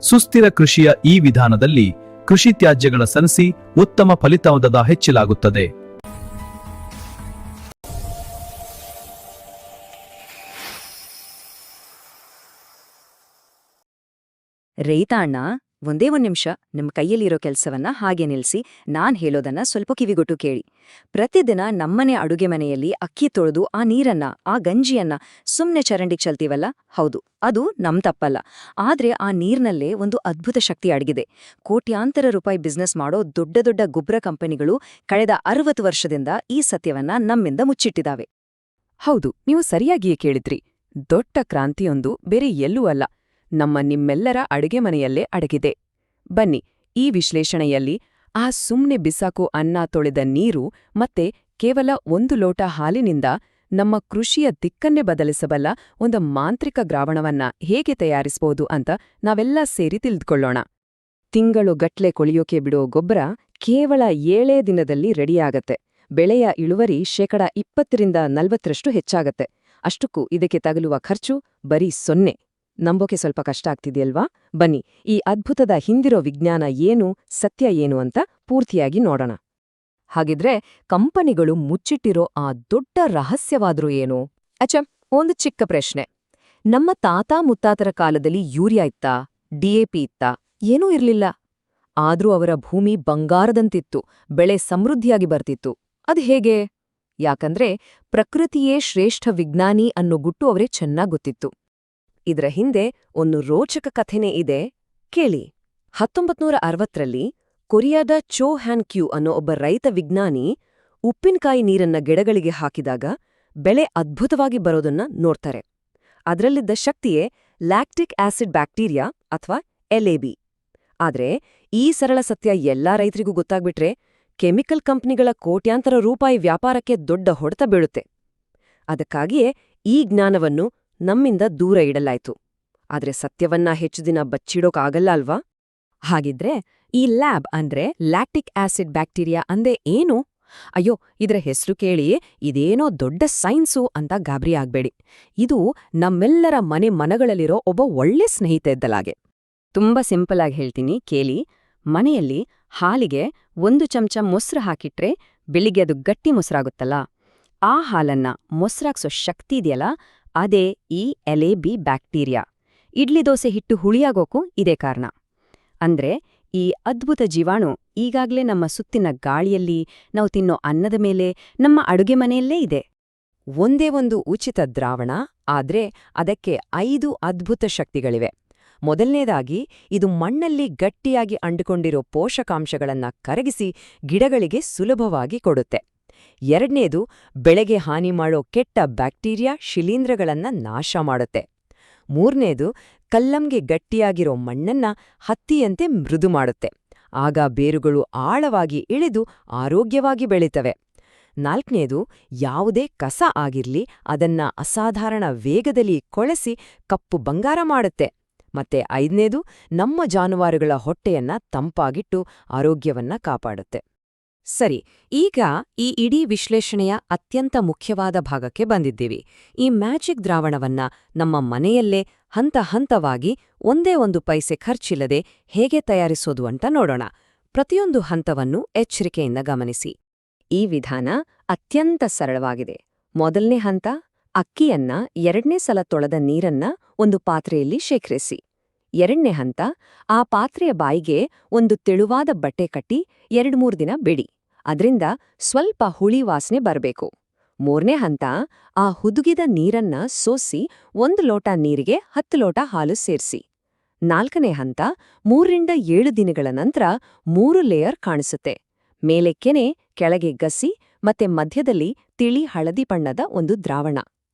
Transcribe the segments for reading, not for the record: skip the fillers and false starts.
ಸುಸ್ಥಿರ ಕೃಷಿಯ ಈ ವಿಧಾನದಲ್ಲಿ ಕೃಷಿ ತ್ಯಾಜ್ಯಗಳ ಸನಸಿ ಉತ್ತಮ ಫಲಿತಾಂಶದ ಹೆಚ್ಚಲಾಗುತ್ತದೆ. ರೈತ ಅಣ್ಣ, ಒಂದೇ ನಿಮಿಷ ನಿಮ್ಮ ಕೈಯಲ್ಲಿರೋ ಕೆಲಸವನ್ನ ಹಾಗೆ ನಿಲ್ಲಿಸಿ ನಾನ್ ಹೇಳೋದನ್ನ ಸ್ವಲ್ಪ ಕಿವಿಗೊಟ್ಟು ಕೇಳಿ. ಪ್ರತಿದಿನ ನಮ್ಮನೆ ಅಡುಗೆ ಮನೆಯಲ್ಲಿ ಅಕ್ಕಿ ತೊಳೆದು ಆ ನೀರನ್ನ, ಆ ಗಂಜಿಯನ್ನ ಸುಮ್ನೆ ಚರಂಡಿಗೆ ಚೆಲ್ತೀವಲ್ಲ, ಹೌದು, ಅದು ನಮ್ ತಪ್ಪಲ್ಲ. ಆದ್ರೆ ಆ ನೀರ್ನಲ್ಲೇ ಒಂದು ಅದ್ಭುತ ಶಕ್ತಿ ಅಡಗಿದೆ. ಕೋಟ್ಯಾಂತರ ರೂಪಾಯಿ ಬಿಸ್ನೆಸ್ ಮಾಡೋ ದೊಡ್ಡ ದೊಡ್ಡ ಗೊಬ್ಬರ ಕಂಪನಿಗಳು ಕಳೆದ 60 ವರ್ಷದಿಂದ ಈ ಸತ್ಯವನ್ನ ನಮ್ಮಿಂದ ಮುಚ್ಚಿಟ್ಟಿದಾವೆ. ಹೌದು, ನೀವು ಸರಿಯಾಗಿಯೇ ಕೇಳಿದ್ರಿ. ದೊಡ್ಡ ಕ್ರಾಂತಿಯೊಂದು ಬೇರೆ ಎಲ್ಲೂ ಅಲ್ಲ, ನಿಮ್ಮೆಲ್ಲರ ಅಡುಗೆ ಮನೆಯಲ್ಲೇ ಅಡಗಿದೆ. ಬನ್ನಿ, ಈ ವಿಶ್ಲೇಷಣೆಯಲ್ಲಿ ಆ ಸುಮ್ನೆ ಬಿಸಾಕೋ ಅನ್ನ ತೊಳೆದ ನೀರು ಮತ್ತೆ ಕೇವಲ 1 ಲೋಟ ಹಾಲಿನಿಂದ ನಮ್ಮ ಕೃಷಿಯ ದಿಕ್ಕನ್ನೇ ಬದಲಿಸಬಲ್ಲ ಒಂದು ಮಾಂತ್ರಿಕ ದ್ರಾವಣವನ್ನ ಹೇಗೆ ತಯಾರಿಸಬಹುದು ಅಂತ ನಾವೆಲ್ಲ ಸೇರಿ ತಿಳಿದುಕೊಳ್ಳೋಣ. ತಿಂಗಳುಗಟ್ಲೆ ಕೊಳಿಯೋಕೆ ಬಿಡೋ ಗೊಬ್ಬರ ಕೇವಲ 7 ದಿನದಲ್ಲಿ ರೆಡಿಯಾಗತ್ತೆ. ಬೆಳೆಯ ಇಳುವರಿ 20-40% ಹೆಚ್ಚಾಗತ್ತೆ. ಅಷ್ಟಕ್ಕೂ ಇದಕ್ಕೆ ತಗಲುವ ಖರ್ಚು ಬರೀ 0. ನಂಬೋಕೆ ಸ್ವಲ್ಪ ಕಷ್ಟ ಆಗ್ತಿದೆಯಲ್ವಾ? ಬನ್ನಿ, ಈ ಅದ್ಭುತದ ಹಿಂದಿರೋ ವಿಜ್ಞಾನ ಏನು, ಸತ್ಯ ಏನು ಅಂತ ಪೂರ್ತಿಯಾಗಿ ನೋಡೋಣ. ಹಾಗಿದ್ರೆ ಕಂಪನಿಗಳು ಮುಚ್ಚಿಟ್ಟಿರೋ ಆ ದೊಡ್ಡ ರಹಸ್ಯವಾದ್ರೂ ಏನು? ಒಂದು ಚಿಕ್ಕ ಪ್ರಶ್ನೆ. ನಮ್ಮ ತಾತ ಮುತ್ತಾತರ ಕಾಲದಲ್ಲಿ ಯೂರಿಯಾ ಇತ್ತಾ, ಡಿಎಪಿ ಇತ್ತಾ? ಏನೂ ಇರ್ಲಿಲ್ಲ. ಆದ್ರೂ ಅವರ ಭೂಮಿ ಬಂಗಾರದಂತಿತ್ತು, ಬೆಳೆ ಸಮೃದ್ಧಿಯಾಗಿ ಬರ್ತಿತ್ತು. ಅದ್ ಹೇಗೆ? ಯಾಕಂದ್ರೆ ಪ್ರಕೃತಿಯೇ ಶ್ರೇಷ್ಠ ವಿಜ್ಞಾನಿ ಅನ್ನೋ ಗುಟ್ಟು ಅವರೇ ಚೆನ್ನಾಗ್ ಗೊತ್ತಿತ್ತು. ಇದರ ಹಿಂದೆ ಒಂದು ರೋಚಕ ಕಥೆನೇ ಇದೆ, ಕೇಳಿ. 1960ರಲ್ಲಿ ಕೊರಿಯಾದ ಚೋ ಹ್ಯಾನ್ ಕ್ಯೂ ಅನ್ನೋ ಒಬ್ಬ ರೈತ ವಿಜ್ಞಾನಿ ಉಪ್ಪಿನಕಾಯಿ ನೀರನ್ನ ಗಿಡಗಳಿಗೆ ಹಾಕಿದಾಗ ಬೆಳೆ ಅದ್ಭುತವಾಗಿ ಬರೋದನ್ನ ನೋಡ್ತಾರೆ. ಅದರಲ್ಲಿದ್ದ ಶಕ್ತಿಯೇ ಲ್ಯಾಕ್ಟಿಕ್ ಆಸಿಡ್ ಬ್ಯಾಕ್ಟೀರಿಯಾ ಅಥವಾ LAB. ಆದ್ರೆ ಈ ಸರಳ ಸತ್ಯ ಎಲ್ಲಾ ರೈತರಿಗೂ ಗೊತ್ತಾಗ್ಬಿಟ್ರೆ ಕೆಮಿಕಲ್ ಕಂಪ್ನಿಗಳ ಕೋಟ್ಯಾಂತರ ರೂಪಾಯಿ ವ್ಯಾಪಾರಕ್ಕೆ ದೊಡ್ಡ ಹೊಡೆತ ಬೀಳುತ್ತೆ. ಅದಕ್ಕಾಗಿಯೇ ಈ ಜ್ಞಾನವನ್ನು ನಮ್ಮಿಂದ ದೂರ ಇಡಲಾಯ್ತು. ಆದ್ರೆ ಸತ್ಯವನ್ನ ಹೆಚ್ಚು ದಿನ ಬಚ್ಚಿಡೋಕಾಗಲ್ಲ ಅಲ್ವಾ? ಹಾಗಿದ್ರೆ ಈ ಲ್ಯಾಬ್ ಅಂದ್ರೆ ಲ್ಯಾಕ್ಟಿಕ್ ಆಸಿಡ್ ಬ್ಯಾಕ್ಟೀರಿಯಾ ಅಂದೆ ಏನು? ಅಯ್ಯೋ, ಇದರ ಹೆಸರು ಕೇಳಿ ಇದೇನೋ ದೊಡ್ಡ ಸೈನ್ಸು ಅಂತ ಗಾಬರಿ ಆಗ್ಬೇಡಿ. ಇದು ನಮ್ಮೆಲ್ಲರ ಮನಗಳಲ್ಲಿರೋ ಒಬ್ಬ ಒಳ್ಳೆ ಸ್ನೇಹಿತ ಇದ್ದಲಾಗೆ. ತುಂಬಾ ಸಿಂಪಲ್ ಆಗಿ ಹೇಳ್ತೀನಿ, ಕೇಳಿ. ಮನೆಯಲ್ಲಿ ಹಾಲಿಗೆ 1 ಚಮಚ ಮೊಸರು ಹಾಕಿಟ್ರೆ ಬೆಳಿಗ್ಗೆ ಅದು ಗಟ್ಟಿ ಮೊಸರಾಗುತ್ತಲ್ಲ, ಆ ಹಾಲನ್ನ ಮೊಸರಾಗ್ಸೋ ಶಕ್ತಿ ಇದೆಯಲ್ಲ, ಅದೇ ಈ LAB ಬ್ಯಾಕ್ಟೀರಿಯಾ. ಇಡ್ಲಿ ದೋಸೆ ಹಿಟ್ಟು ಹುಳಿಯಾಗೋಕು ಇದೇ ಕಾರಣ. ಅಂದ್ರೆ ಈ ಅದ್ಭುತ ಜೀವಾಣು ಈಗಾಗ್ಲೇ ನಮ್ಮ ಸುತ್ತಿನ ಗಾಳಿಯಲ್ಲಿ, ನಾವು ತಿನ್ನೋ ಅನ್ನದ ಮೇಲೆ, ನಮ್ಮ ಅಡುಗೆ ಮನೆಯಲ್ಲೇ ಇದೆ. ಒಂದೇ ಒಂದು ಉಚಿತ ದ್ರಾವಣ, ಆದ್ರೆ ಅದಕ್ಕೆ 5 ಅದ್ಭುತ ಶಕ್ತಿಗಳಿವೆ. ಮೊದಲನೇದಾಗಿ, ಇದು ಮಣ್ಣಲ್ಲಿ ಗಟ್ಟಿಯಾಗಿ ಅಂಟಿಕೊಂಡಿರೋ ಪೋಷಕಾಂಶಗಳನ್ನ ಕರಗಿಸಿ ಗಿಡಗಳಿಗೆ ಸುಲಭವಾಗಿ ಕೊಡುತ್ತೆ. ಎರಡನೇದು, ಬೆಳೆಗೆ ಹಾನಿ ಮಾಡೋ ಕೆಟ್ಟ ಬ್ಯಾಕ್ಟೀರಿಯಾ ಶಿಲೀಂಧ್ರಗಳನ್ನ ನಾಶ ಮಾಡುತ್ತೆ. ಮೂರನೇದು, ಕಲ್ಲಂಗೆ ಗಟ್ಟಿಯಾಗಿರೋ ಮಣ್ಣನ್ನ ಹತ್ತಿಯಂತೆ ಮೃದು ಮಾಡುತ್ತೆ. ಆಗ ಬೇರುಗಳು ಆಳವಾಗಿ ಇಳಿದು ಆರೋಗ್ಯವಾಗಿ ಬೆಳೀತವೆ. ನಾಲ್ಕನೇದು, ಯಾವುದೇ ಕಸ ಆಗಿರ್ಲಿ ಅದನ್ನ ಅಸಾಧಾರಣ ವೇಗದಲ್ಲಿ ಕೊಳೆಸಿ ಕಪ್ಪು ಬಂಗಾರ ಮಾಡುತ್ತೆ. ಮತ್ತೆ 5ನೇದು, ನಮ್ಮ ಜಾನುವಾರುಗಳ ಹೊಟ್ಟೆಯನ್ನ ತಂಪಾಗಿಟ್ಟು ಆರೋಗ್ಯವನ್ನ ಕಾಪಾಡುತ್ತೆ. ಸರಿ, ಈಗ ಈ ಇಡೀ ವಿಶ್ಲೇಷಣೆಯ ಅತ್ಯಂತ ಮುಖ್ಯವಾದ ಭಾಗಕ್ಕೆ ಬಂದಿದ್ದೀವಿ. ಈ ಮ್ಯಾಜಿಕ್ ದ್ರಾವಣವನ್ನ ನಮ್ಮ ಮನೆಯಲ್ಲೇ ಹಂತ ಹಂತವಾಗಿ ಒಂದೇ ಒಂದು ಪೈಸೆ ಖರ್ಚಿಲ್ಲದೆ ಹೇಗೆ ತಯಾರಿಸೋದು ಅಂತ ನೋಡೋಣ. ಪ್ರತಿಯೊಂದು ಹಂತವನ್ನು ಎಚ್ಚರಿಕೆಯಿಂದ ಗಮನಿಸಿ. ಈ ವಿಧಾನ ಅತ್ಯಂತ ಸರಳವಾಗಿದೆ. ಮೊದಲನೇ ಹಂತ, ಅಕ್ಕಿಯನ್ನ 2ನೇ ಸಲ ತೊಳೆದ ನೀರನ್ನ ಒಂದು ಪಾತ್ರೆಯಲ್ಲಿ ಶೇಖರಿಸಿ. ಎರಡನೇ ಹಂತ, ಆ ಪಾತ್ರೆಯ ಬಾಯಿಗೆ ಒಂದು ತೆಳುವಾದ ಬಟ್ಟೆ ಕಟ್ಟಿ 2-3 ದಿನ ಬಿಡಿ. ಅದ್ರಿಂದ ಸ್ವಲ್ಪ ಹುಳಿ ವಾಸನೆ ಬರಬೇಕು. ಮೂರನೇ ಹಂತ, ಆ ಹುದುಗಿದ ನೀರನ್ನ ಸೋಸಿ 1 ಲೋಟ ನೀರಿಗೆ 10 ಲೋಟ ಹಾಲು ಸೇರಿಸಿ. ನಾಲ್ಕನೇ ಹಂತ, 3-7 ದಿನಗಳ ನಂತರ 3 ಲೇಯರ್ ಕಾಣಿಸುತ್ತೆ. ಮೇಲೆ ಕೆನೆ, ಕೆಳಗೆ ಗಸಿ ಮತ್ತೆ ಮಧ್ಯದಲ್ಲಿ ತಿಳಿ ಹಳದಿ ಬಣ್ಣದ ಒಂದು ದ್ರಾವಣ.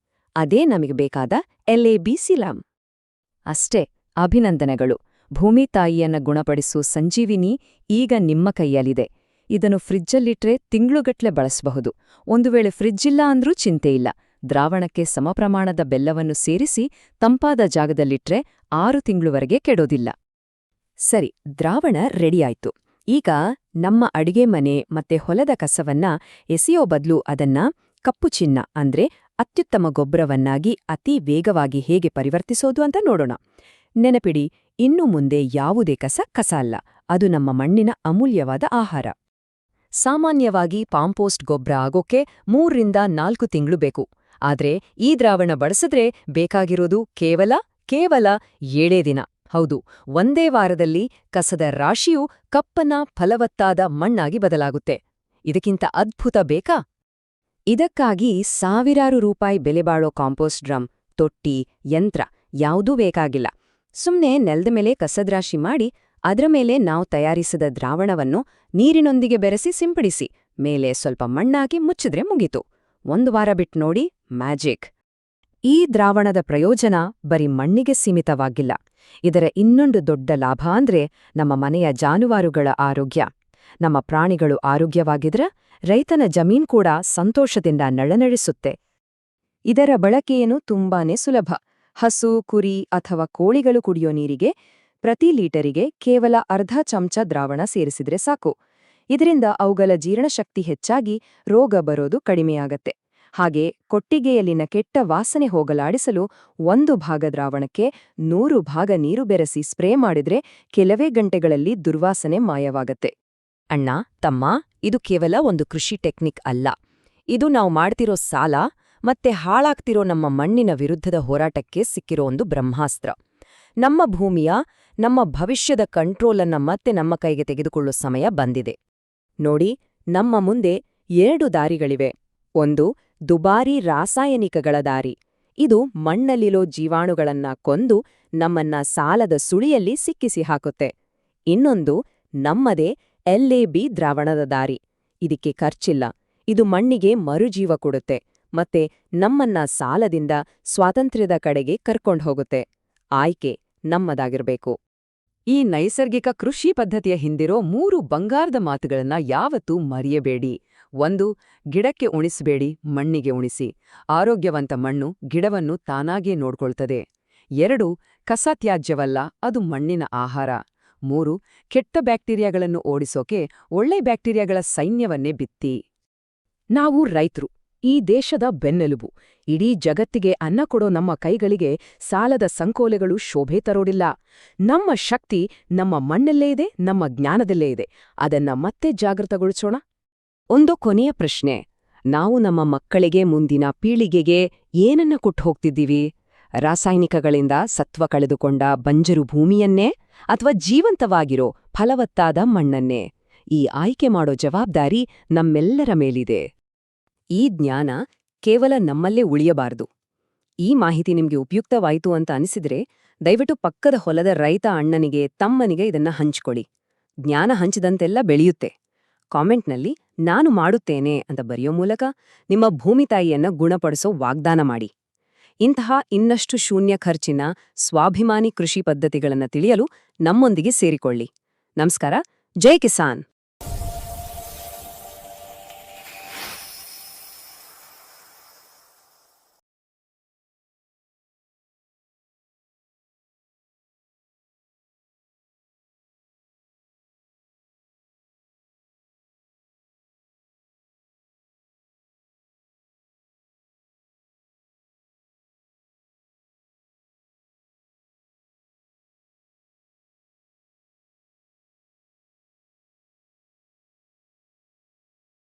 ಅದೇ ನಮಗೆ ಬೇಕಾದ LAB ಸಿಲಂ. ಅಷ್ಟೇ, ಅಭಿನಂದನೆಗಳು. ಭೂಮಿ ತಾಯಿಯನ್ನ ಗುಣಪಡಿಸೋ ಸಂಜೀವಿನಿ ಈಗ ನಿಮ್ಮ ಕೈಯಲ್ಲಿದೆ. ಇದನ್ನು ಫ್ರಿಜ್ಜಲ್ಲಿಟ್ರೆ ತಿಂಗಳುಗಟ್ಲೆ ಬಳಸಬಹುದು. ಒಂದು ವೇಳೆ ಫ್ರಿಜ್ಜಿಲ್ಲ ಅಂದ್ರೂ ಚಿಂತೆಯಿಲ್ಲ. ದ್ರಾವಣಕ್ಕೆ ಸಮಪ್ರಮಾಣದ ಬೆಲ್ಲವನ್ನು ಸೇರಿಸಿ ತಂಪಾದ ಜಾಗದಲ್ಲಿಟ್ರೆ 6 ತಿಂಗಳುವರೆಗೆ ಕೆಡೋದಿಲ್ಲ. ಸರಿ, ದ್ರಾವಣ ರೆಡಿಯಾಯ್ತು. ಈಗ ನಮ್ಮ ಅಡಿಗೆ ಮನೆ ಮತ್ತೆ ಹೊಲದ ಕಸವನ್ನ ಎಸೆಯೋ ಬದಲು ಅದನ್ನ ಕಪ್ಪು ಚಿನ್ನ ಅಂದ್ರೆ ಅತ್ಯುತ್ತಮ ಗೊಬ್ಬರವನ್ನಾಗಿ ಅತಿ ವೇಗವಾಗಿ ಹೇಗೆ ಪರಿವರ್ತಿಸೋದು ಅಂತ ನೋಡೋಣ. ನೆನಪಿಡಿ, ಇನ್ನು ಮುಂದೆ ಯಾವುದೇ ಕಸ ಅಲ್ಲ, ಅದು ನಮ್ಮ ಮಣ್ಣಿನ ಅಮೂಲ್ಯವಾದ ಆಹಾರ. ಸಾಮಾನ್ಯವಾಗಿ ಕಾಂಪೋಸ್ಟ್ ಗೊಬ್ಬರ ಆಗೋಕೆ 3ರಿಂದ 4 ತಿಂಗಳು ಬೇಕು. ಆದ್ರೆ ಈ ದ್ರಾವಣ ಬಳಸಿದ್ರೆ ಬೇಕಾಗಿರೋದು ಕೇವಲ 7 ದಿನ. ಹೌದು, ಒಂದೇ ವಾರದಲ್ಲಿ ಕಸದ ರಾಶಿಯು ಕಪ್ಪನ ಫಲವತ್ತಾದ ಮಣ್ಣಾಗಿ ಬದಲಾಗುತ್ತೆ. ಇದಕ್ಕಿಂತ ಅದ್ಭುತ ಬೇಕಾ? ಇದಕ್ಕಾಗಿ ಸಾವಿರಾರು ರೂಪಾಯಿ ಬೆಲೆ ಬಾಳೋ ಕಾಂಪೋಸ್ಟ್ ಡ್ರಮ್, ತೊಟ್ಟಿ, ಯಂತ್ರ ಯಾವುದೂ ಬೇಕಾಗಿಲ್ಲ. ಸುಮ್ನೆ ನೆಲದ ಮೇಲೆ ಕಸದ್ರಾಶಿ ಮಾಡಿ ಅದರ ಮೇಲೆ ನಾವು ತಯಾರಿಸಿದ ದ್ರಾವಣವನ್ನು ನೀರಿನೊಂದಿಗೆ ಬೆರೆಸಿ ಸಿಂಪಡಿಸಿ, ಮೇಲೆ ಸ್ವಲ್ಪ ಮಣ್ಣಾಗಿ ಮುಚ್ಚಿದ್ರೆ ಮುಗೀತು. 1 ವಾರ ಬಿಟ್ಟು ನೋಡಿ, ಮ್ಯಾಜಿಕ್! ಈ ದ್ರಾವಣದ ಪ್ರಯೋಜನ ಬರೀ ಮಣ್ಣಿಗೆ ಸೀಮಿತವಾಗಿಲ್ಲ. ಇದರ ಇನ್ನೊಂದು ದೊಡ್ಡ ಲಾಭ ಅಂದ್ರೆ ನಮ್ಮ ಮನೆಯ ಜಾನುವಾರುಗಳ ಆರೋಗ್ಯ. ನಮ್ಮ ಪ್ರಾಣಿಗಳು ಆರೋಗ್ಯವಾಗಿದ್ರೆ ರೈತನ ಜಮೀನ್ ಕೂಡ ಸಂತೋಷದಿಂದ ನಳನಳಿಸುತ್ತೆ. ಇದರ ಬಳಕೆಯೇನು ತುಂಬಾನೇ ಸುಲಭ. ಹಸು, ಕುರಿ ಅಥವಾ ಕೋಳಿಗಳು ಕುಡಿಯೋ ನೀರಿಗೆ ಪ್ರತಿ ಲೀಟರಿಗೆ ಕೇವಲ ಅರ್ಧ ಚಮಚ ದ್ರಾವಣ ಸೇರಿಸಿದ್ರೆ ಸಾಕು. ಇದರಿಂದ ಅವುಗಳ ಜೀರ್ಣಶಕ್ತಿ ಹೆಚ್ಚಾಗಿ ರೋಗ ಬರೋದು ಕಡಿಮೆಯಾಗತ್ತೆ. ಹಾಗೆ ಕೊಟ್ಟಿಗೆಯಲ್ಲಿನ ಕೆಟ್ಟ ವಾಸನೆ ಹೋಗಲಾಡಿಸಲು 1 ಭಾಗ ದ್ರಾವಣಕ್ಕೆ 100 ಭಾಗ ನೀರು ಬೆರೆಸಿ ಸ್ಪ್ರೇ ಮಾಡಿದ್ರೆ ಕೆಲವೇ ಗಂಟೆಗಳಲ್ಲಿ ದುರ್ವಾಸನೆ ಮಾಯವಾಗತ್ತೆ. ಅಣ್ಣ, ತಮ್ಮ, ಇದು ಕೇವಲ ಒಂದು ಕೃಷಿ ಟೆಕ್ನಿಕ್ ಅಲ್ಲ. ಇದು ನಾವು ಮಾಡ್ತಿರೋ ಸಾಲ ಮತ್ತೆ ಹಾಳಾಗ್ತಿರೋ ನಮ್ಮ ಮಣ್ಣಿನ ವಿರುದ್ಧದ ಹೋರಾಟಕ್ಕೆ ಸಿಕ್ಕಿರೋ ಒಂದು ಬ್ರಹ್ಮಾಸ್ತ್ರ. ನಮ್ಮ ಭೂಮಿಯ, ನಮ್ಮ ಭವಿಷ್ಯದ ಕಂಟ್ರೋಲನ್ನ ಮತ್ತೆ ನಮ್ಮ ಕೈಗೆ ತೆಗೆದುಕೊಳ್ಳೋ ಸಮಯ ಬಂದಿದೆ. ನೋಡಿ, ನಮ್ಮ ಮುಂದೆ 2 ದಾರಿಗಳಿವೆ. ಒಂದು, ದುಬಾರಿ ರಾಸಾಯನಿಕಗಳ ದಾರಿ. ಇದು ಮಣ್ಣಲ್ಲಿರೋ ಜೀವಾಣುಗಳನ್ನ ಕೊಂದು ನಮ್ಮನ್ನ ಸಾಲದ ಸುಳಿಯಲ್ಲಿ ಸಿಕ್ಕಿಸಿ ಹಾಕುತ್ತೆ. ಇನ್ನೊಂದು, ನಮ್ಮದೇ LAB ದ್ರಾವಣದ ದಾರಿ. ಇದಕ್ಕೆ ಖರ್ಚಿಲ್ಲ. ಇದು ಮಣ್ಣಿಗೆ ಮರುಜೀವ ಕೊಡುತ್ತೆ ಮತ್ತೆ ನಮ್ಮನ್ನ ಸಾಲದಿಂದ ಸ್ವಾತಂತ್ರ್ಯದ ಕಡೆಗೆ ಕರ್ಕೊಂಡು ಹೋಗುತ್ತೆ. ಆಯ್ಕೆ ನಮ್ಮದಾಗಿರ್ಬೇಕು. ಈ ನೈಸರ್ಗಿಕ ಕೃಷಿ ಪದ್ಧತಿಯ ಹಿಂದಿರೋ 3 ಬಂಗಾರದ ಮಾತುಗಳನ್ನ ಯಾವತ್ತೂ ಮರೆಯಬೇಡಿ. 1. ಗಿಡಕ್ಕೆ ಉಣಿಸಬೇಡಿ, ಮಣ್ಣಿಗೆ ಉಣಿಸಿ. ಆರೋಗ್ಯವಂತ ಮಣ್ಣು ಗಿಡವನ್ನು ತಾನಾಗೇ ನೋಡ್ಕೊಳ್ತದೆ. 2. ಕಸ ತ್ಯಾಜ್ಯವಲ್ಲ, ಅದು ಮಣ್ಣಿನ ಆಹಾರ. 3. ಕೆಟ್ಟ ಬ್ಯಾಕ್ಟೀರಿಯಾಗಳನ್ನು ಓಡಿಸೋಕೆ ಒಳ್ಳೆ ಬ್ಯಾಕ್ಟೀರಿಯಾಗಳ ಸೈನ್ಯವನ್ನೇ ಬಿತ್ತಿ. ನಾವು ರೈತರು, ಈ ದೇಶದ ಬೆನ್ನೆಲುಬು. ಇಡೀ ಜಗತ್ತಿಗೆ ಅನ್ನ ಕೊಡೋ ನಮ್ಮ ಕೈಗಳಿಗೆ ಸಾಲದ ಸಂಕೋಲೆಗಳು ಶೋಭೆ ತರೋಡಿಲ್ಲ. ನಮ್ಮ ಶಕ್ತಿ ನಮ್ಮ ಮಣ್ಣಲ್ಲೇ ಇದೆ, ನಮ್ಮ ಜ್ಞಾನದಲ್ಲೇ ಇದೆ. ಅದನ್ನ ಮತ್ತೆ ಜಾಗೃತಗೊಳಿಸೋಣ. ಒಂದು ಕೊನೆಯ ಪ್ರಶ್ನೆ. ನಾವು ನಮ್ಮ ಮಕ್ಕಳಿಗೆ, ಮುಂದಿನ ಪೀಳಿಗೆಗೆ ಏನನ್ನ ಕೊಟ್ಟು ಹೋಗ್ತಿದ್ದೀವಿ? ರಾಸಾಯನಿಕಗಳಿಂದ ಸತ್ವ ಕಳೆದುಕೊಂಡ ಬಂಜರು ಭೂಮಿಯನ್ನೇ ಅಥವಾ ಜೀವಂತವಾಗಿರೋ ಫಲವತ್ತಾದ ಮಣ್ಣನ್ನೇ? ಈ ಆಯ್ಕೆ ಮಾಡೋ ಜವಾಬ್ದಾರಿ ನಮ್ಮೆಲ್ಲರ ಮೇಲಿದೆ. ಈ ಜ್ಞಾನ ಕೇವಲ ನಮ್ಮಲ್ಲೇ ಉಳಿಯಬಾರದು. ಈ ಮಾಹಿತಿ ನಿಮ್ಗೆ ಉಪಯುಕ್ತವಾಯಿತು ಅಂತ ಅನಿಸಿದ್ರೆ ದಯವಿಟ್ಟು ಪಕ್ಕದ ಹೊಲದ ರೈತ ಅಣ್ಣನಿಗೆ, ತಮ್ಮನಿಗೆ ಇದನ್ನ ಹಂಚ್ಕೊಳ್ಳಿ. ಜ್ಞಾನ ಹಂಚಿದಂತೆಲ್ಲ ಬೆಳೆಯುತ್ತೆ. ಕಾಮೆಂಟ್ನಲ್ಲಿ ನಾನು ಮಾಡುತ್ತೇನೆ ಅಂತ ಬರೆಯೋ ಮೂಲಕ ನಿಮ್ಮ ಭೂಮಿ ತಾಯಿಯನ್ನ ಗುಣಪಡಿಸೋ ವಾಗ್ದಾನ ಮಾಡಿ. ಇಂತಹ ಇನ್ನಷ್ಟು ಶೂನ್ಯ ಖರ್ಚಿನ ಸ್ವಾಭಿಮಾನಿ ಕೃಷಿ ಪದ್ಧತಿಗಳನ್ನು ತಿಳಿಯಲು ನಮ್ಮೊಂದಿಗೆ ಸೇರಿಕೊಳ್ಳಿ. ನಮಸ್ಕಾರ. ಜೈ ಕಿಸಾನ್.